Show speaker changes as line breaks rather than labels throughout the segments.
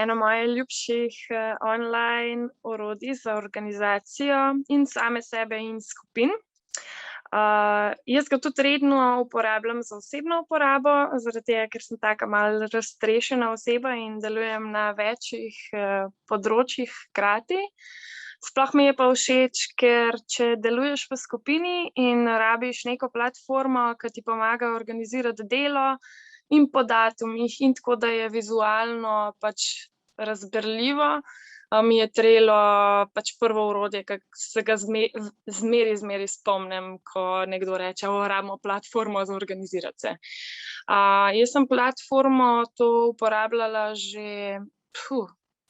eno mojih ljubših online orodij za organizacijo in same sebe in skupin. Jaz ga tudi redno uporabljam za osebno uporabo, zaradi tega, ker sem taka malo raztrešena oseba in delujem na večjih področjih hkrati. Sploh mi je pa všeč, ker če deluješ v skupini in rabiš neko platformo, ki ti pomaga organizirati delo in po datumih in tako, da je vizualno pač razberljivo, mi je Trello pač prvo orodje, ki se ga zmeraj spomnim, ko nekdo reče, rabimo platformo za organizirati se. Jaz sem platformo to uporabljala že,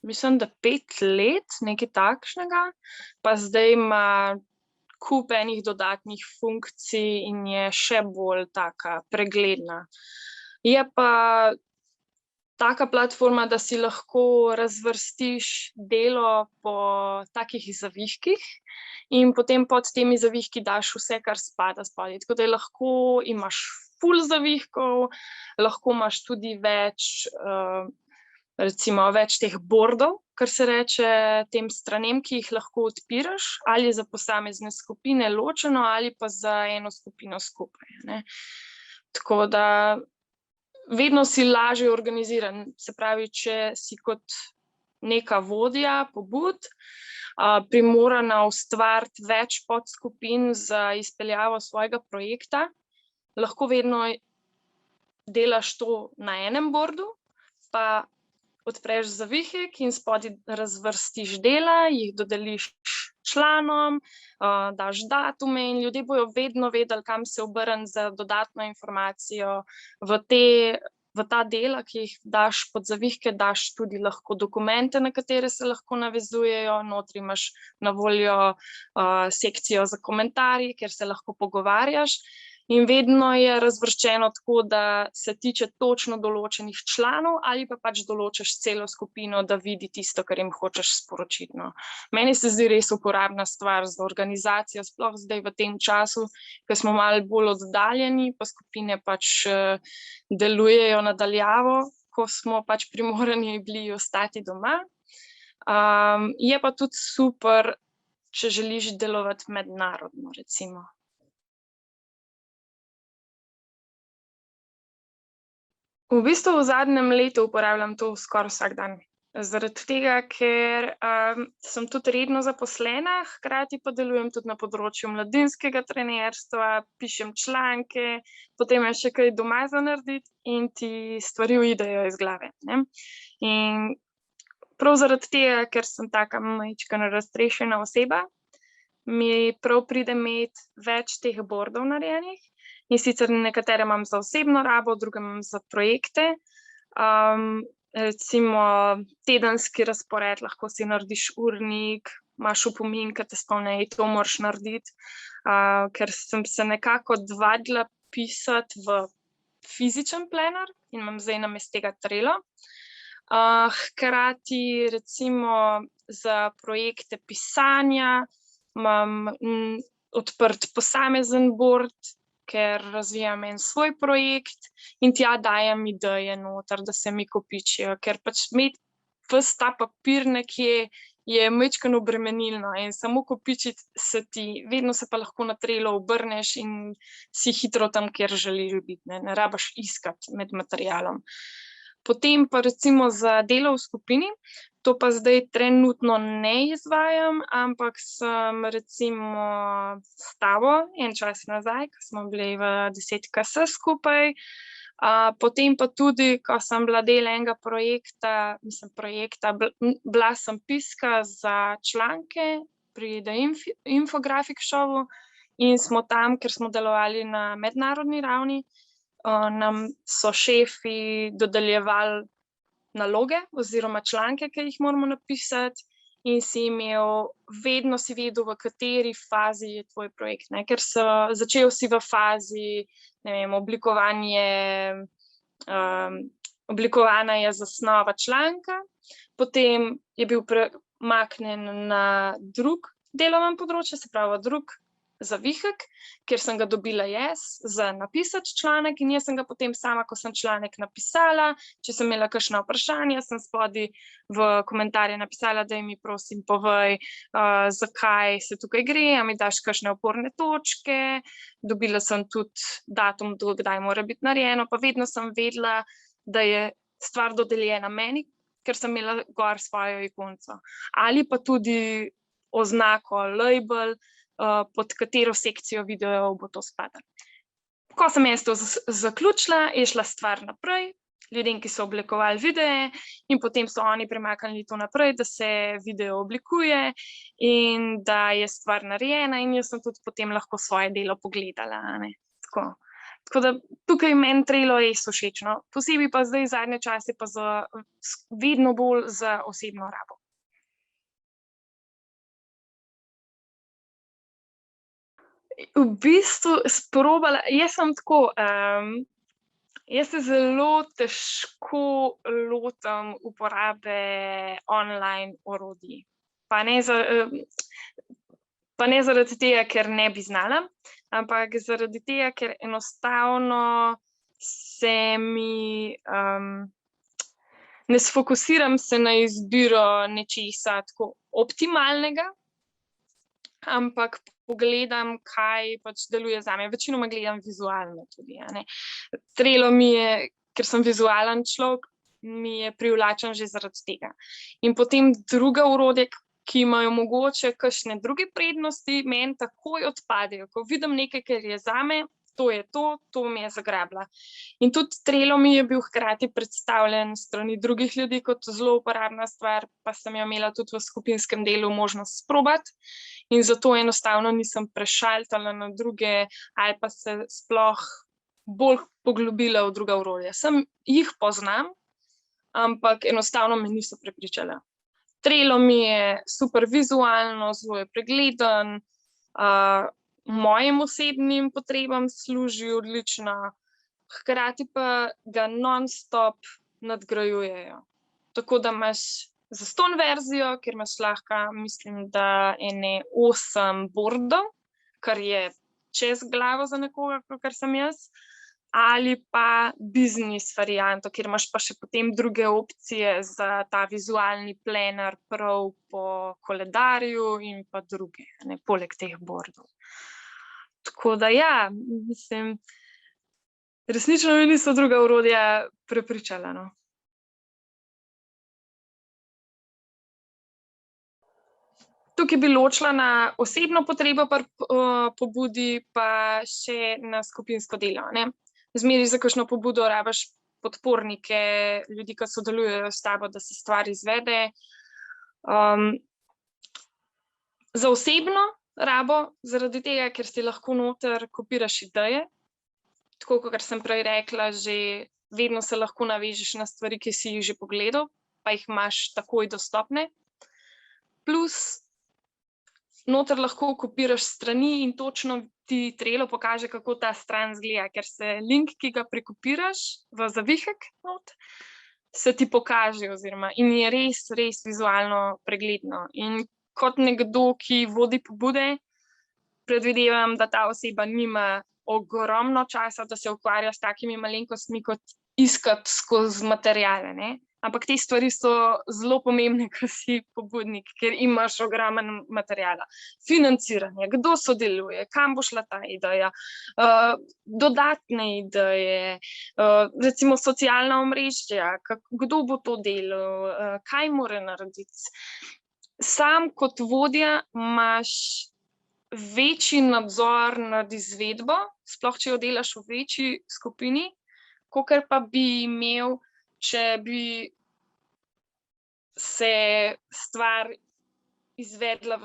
mislim, da 5 let, nekaj takšnega, pa zdaj ima kup enih dodatnih funkcij in je še bolj taka pregledna. Je pa taka platforma, da si lahko razvrstiš delo po takih zavihkih in potem pod temi zavihki daš vse, kar spada spodaj. Tako da lahko imaš ful zavihkov, lahko imaš tudi več, recimo več teh bordov, kar se reče tem stranem, ki jih lahko odpiraš, ali za posamezne skupine ločeno ali pa za eno skupino skupaj, ne. Tako da vedno si lažje organiziran, se pravi, če si kot neka vodja pobud, primorana ustvariti več podskupin za izpeljavo svojega projekta, lahko vedno delaš to na enem bordu, pa odpreš zavihek in spodaj razvrstiš dela, jih dodeliš članom, daš datume in ljudje bojo vedno vedeli, kam se obrniti za dodatno informacijo. V ta dela, ki jih daš pod zavihke, daš tudi lahko dokumente, na katere se lahko navezujejo, notri imaš na voljo sekcijo za komentarje, kjer se lahko pogovarjaš. In vedno je razvrščeno tako, da se tiče točno določenih članov ali pa pač določiš celo skupino, da vidi tisto, kar jim hočeš sporočiti, no. Meni se zdi res uporabna stvar za organizacijo, sploh zdaj v tem času, ko smo malo bolj oddaljeni, pa skupine pač delujejo na daljavo, ko smo pač primorani bili ostati doma. Je pa tudi super, če želiš delovati mednarodno, recimo. V bistvu v zadnjem letu uporabljam to skoraj vsak dan. Zaradi tega, ker sem tudi redno zaposlena, hkrati pa delujem tudi na področju mladinskega trenerstva, pišem članke, potem je še kaj doma za narediti in ti stvari uidejo iz glave, ne. In prav zaradi tega, ker sem taka majčkeno raztrešena oseba, mi prav pride imeti več teh bordov narejenih. In sicer nekatere imam za osebno rabo, druge imam za projekte. Recimo tedenski razpored, lahko si narediš urnik, imaš opomin, ki te spomni, to moraš narediti. Ker sem se nekako odvadila pisati v fizičen planner in imam zdaj namesto tega Trello. Hkrati recimo za projekte pisanja imam odprt posamezen bord, ker razvijam en svoj projekt in tja dajem ideje noter, da se mi kopičijo, ker pač imeti ves ta papir nekje je majčkeno obremenilno in samo kopičiti se ti, vedno se pa lahko na Trello obrneš in si hitro tam, kjer želiš biti, ne rabiš iskati med materialom. Potem pa recimo za delo v skupini, to pa zdaj trenutno ne izvajam, ampak sem recimo s tabo en čas nazaj, ko smo bili v 10KS skupaj, potem pa tudi, ko sem bila del enega projekta, bila sem piska za članke pri The Infographic Showu in smo tam, ker smo delovali na mednarodni ravni, nam so šefi dodeljevali naloge oziroma članke, ki jih moramo napisati, in vedno si vedel, v kateri fazi je tvoj projekt, ne, ker začel si v fazi, ne vem, oblikovana je zasnova članka, potem je bil premaknjen na drug delovno področje, se pravi drug zavihek, kjer sem ga dobila jaz za napisati članek in jaz sem ga potem sama, ko sem članek napisala, če sem imela kakšna vprašanja, sem spodaj v komentarje napisala, da mi prosim povej, zakaj se tukaj gre, a mi daš kakšne oporne točke, dobila sem tudi datum, do kdaj mora biti narejeno, pa vedno sem vedela, da je stvar dodeljena meni, ker sem imela gor svojo ikonco. Ali pa tudi oznako, label, pod katero sekcijo videov bo to spadalo. Ko sem jaz to zaključila, je šla stvar naprej, ljudem, ki so oblikovali videe, in potem so oni premaknili to naprej, da se video oblikuje in da je stvar narejena in jaz sem tudi potem lahko svoje delo pogledala, ne. Tako da tukaj meni Trello res všeč, no. Posebej pa zdaj zadnje čase pa vedno bolj za osebno rabo. V bistvu sprobala, jaz sem tako, jaz se zelo težko lotim uporabe online orodij. Pa ne zaradi tega, ker ne bi znala, ampak zaradi tega, ker enostavno se mi, ne sfokusiram se na izbiro nečesa tako optimalnega, ampak pogledam, kaj pač deluje zame. Večinoma gledam vizualno tudi, a ne. Trello mi je, ker sem vizualen človek, mi je privlačen že zaradi tega. In potem druga orodja, ki imajo mogoče kakšne druge prednosti, meni takoj odpadejo. Ko vidim nekaj, kar je zame, to je to me je zagrabila. In tudi Trello mi je bil hkrati predstavljen s strani drugih ljudi kot zelo uporabna stvar, pa sem jo imela tudi v skupinskem delu možnost sprobati. In zato enostavno nisem prešaltala na druge ali pa se sploh bolj poglobila v druga orodja. Jih poznam, ampak enostavno me niso prepričala. Trello mi je super vizualno, zelo je pregleden, mojim osebnim potrebam služi odlično, hkrati pa ga non-stop nadgrajujejo. Tako da imaš zastonj verzijo, kjer imaš lahko, mislim, da ene 8 bordov, kar je čez glavo za nekoga, kakor sem jaz, ali pa biznis varianto, kjer imaš pa še potem druge opcije za ta vizualni planner prav po koledarju in pa druge, ne, poleg teh bordov. Tako da ja, mislim, resnično me niso druga orodja prepričala, no. Tukaj bi ločila na osebno potrebo pri pobudi pa še na skupinsko delo, ne. Zmeraj za kakšno pobudo rabiš podpornike, ljudi, ki sodelujejo s tabo, da se stvar izvede. Za osebno rabo, zaradi tega, ker si lahko noter kopiraš ideje, tako kakor sem prej rekla, že vedno se lahko navežeš na stvari, ki si jih že pogledal, pa jih imaš takoj dostopne. Plus noter lahko kopiraš strani in točno ti Trello pokaže, kako ta stran izgleda, ker se link, ki ga prekopiraš v zavihek not, se ti pokaže oziroma in je res, res vizualno pregledno. In kot nekdo, ki vodi pobude, predvidevam, da ta oseba nima ogromno časa, da se ukvarja s takimi malenkostmi, kot iskati skozi materiale, ne. Ampak te stvari so zelo pomembne, ko si pobudnik, ker imaš ogromen materiala. Financiranje, kdo sodeluje, kam bo šla ta ideja, dodatne ideje, recimo socialna omrežja, kdo bo to delal, kaj mora narediti. Sam kot vodja imaš večji nadzor nad izvedbo, sploh če jo delaš v večji skupini, kakor pa bi imel, če bi se stvar izvedla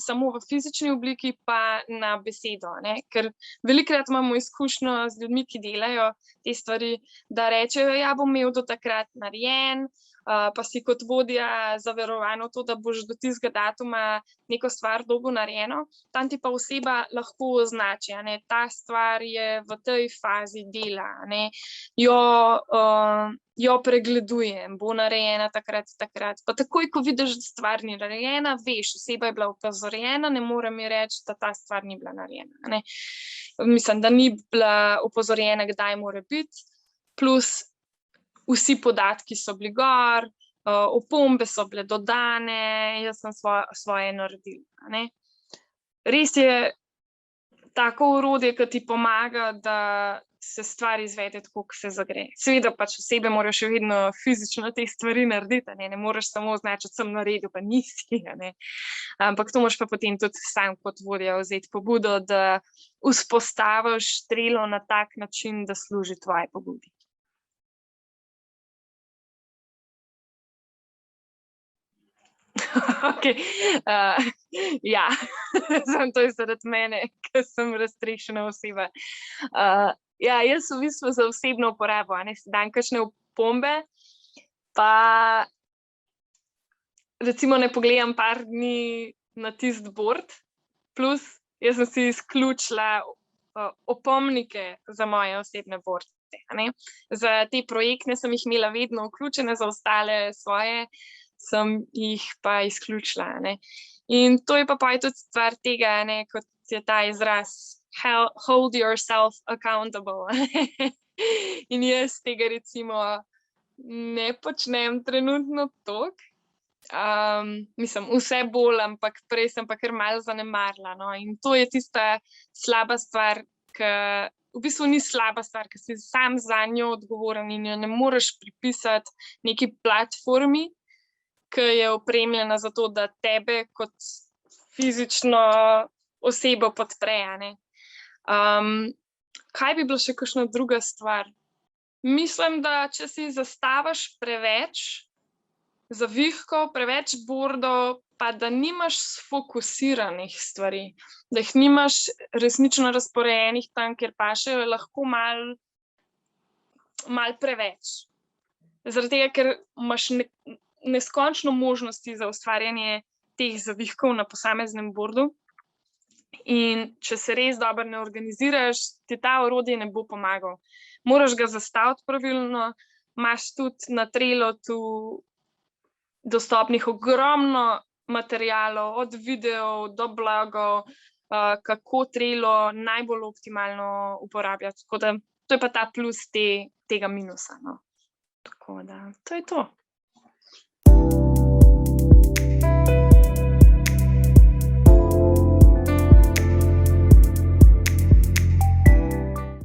samo v fizični obliki pa na besedo, ne, ker velikokrat imamo izkušnjo z ljudmi, ki delajo te stvari, da rečejo, ja, bom imel do takrat narejen, pa si kot vodja zaverovan v to, da boš do tistega datuma neko stvar dobil narejeno, tam ti pa oseba lahko označi, a ne, ta stvar je v tej fazi dela, a ne, jo pregledujem, bo narejena takrat, pa takoj, ko vidiš, da stvar ni narejena, veš, oseba je bila opozorjena, ne more mi reči, da ta stvar ni bila narejena, a ne. Mislim, da ni bila opozorjena, kdaj mora biti, plus vsi podatki so bili gor, opombe so bile dodane, jaz sem svoje naredila, a ne. Res je tako orodje, ki ti pomaga, da se stvar izvede tako, kot se zagre. Seveda pač osebe morajo še vedno fizično te stvari narediti, a ne, ne moreš samo označiti, sem naredil, pa nisi, a ne. Ampak to moraš pa potem tudi sam kot vodja vzeti pobudo, da vzpostaviš Trello na tak način, da služi tvoji pobudi. Okej, ja, samo to je zaradi mene, ke sem raztreščena oseba. Ja, jaz v bistvu za osebno uporabo, a ne, si dam kakšne opombe, pa recimo ne pogledam par dni na tisti board, plus jaz sem si izključila opomnike za moje osebne borde, a ne. Za te projektne sem jih imela vedno vključene, za ostale svoje sem jih pa izključila, a ne. In to je pa pol tudi stvar tega, a ne, kot je ta izraz hold yourself accountable, a ne. In jaz tega recimo ne počnem trenutno toliko. Mislim, vse bolj, ampak prej sem pa kar malo zanemarila, no, in to je tista slaba stvar, ke v bistvu ni slaba stvar, ke si sam zanjo odgovoren in jo ne moreš pripisati neki platformi, ke je opremljena za to, da tebe kot fizično osebo podpre, a ne. Kaj bi bila še kakšna druga stvar? Mislim, da če si zastaviš preveč zavihkov, preveč bordov, pa da nimaš sfokusiranih stvari, da jih nimaš resnično razporejenih tam, kjer pašejo, je lahko malo preveč. Zaradi tega, ker imaš neskončno možnosti za ustvarjanje teh zavihkov na posameznem bordu, in če se res dobro ne organiziraš, ti ta orodje ne bo pomagal. Moraš ga zastaviti pravilno, imaš tudi na Trellotu dostopnih ogromno materialov, od videov do blogov, kako Trello najbolj optimalno uporabljati, tako da to je pa ta plus tega minusa, no. Tako da, to je to.